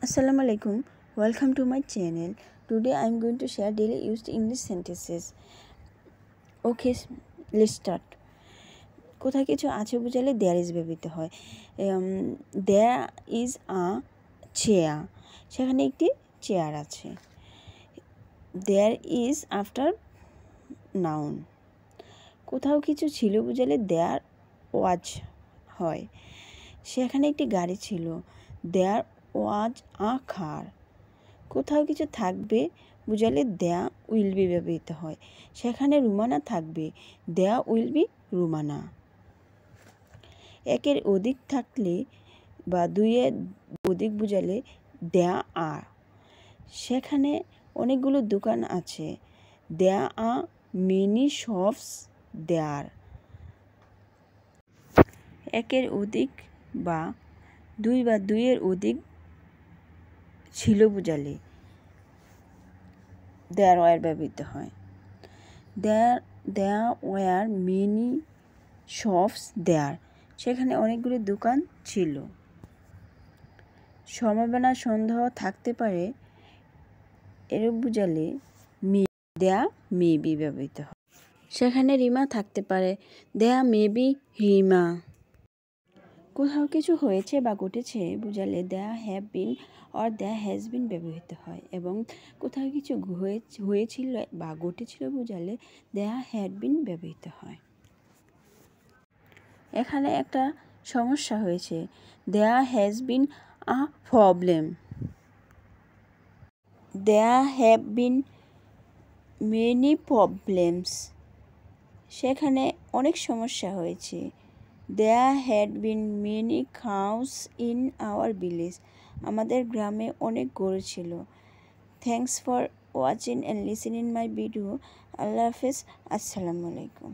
Assalamualaikum. Welcome to my channel. Today I am going to share daily used English sentences. Okay, let's start. কোথায় কিছু আছে বুঝালে there is ব্যবহৃত হয়। There is a chair. সেখানে একটি chair আছে। There is after noun. কোথাও কিছু ছিল বুঝালে there was হয়। সেখানে একটি গাড়ি ছিল। There was a car. কোথাও কিছু থাকবে বুঝালে there will be ব্যবহৃত হয়। সেখানে রুমানা থাকবে there will be রুমানা। একের অধিক থাকলে বা দুইয়ের অধিক বুঝালে there are। সেখানে অনেকগুলো দোকান আছে there are many shops there। একের অধিক বা দুইয়ের অধিক ছিল বুঝালে there were ব্যবহৃত হয়। there were many shops there। সেখানে অনেকগুলি দোকান ছিল। সম্ভাবনা সন্দেহ থাকতে পারে এরূপ বুঝালে there may be ব্যবহৃত হয়। সেখানে রিমা থাকতে পারে there may be রিমা। কোথাও কিছু হয়েছে বা ঘটেছে বুঝালে there have been or there has been ব্যবহৃত হয় এবং কোথাও কিছু হয়েছিল বা ঘটেছিল বুঝালে there had been ব্যবহৃত হয়। এখানে একটা সমস্যা হয়েছে there has been a problem। there have been many problems। সেখানে অনেক সমস্যা হয়েছে there had been many cows in our village। আমাদের গ্রামে অনেক গরু ছিল। Thanks for watching and listening my video. আল্লাহ হাফেজ। আসসালামু আলাইকুম।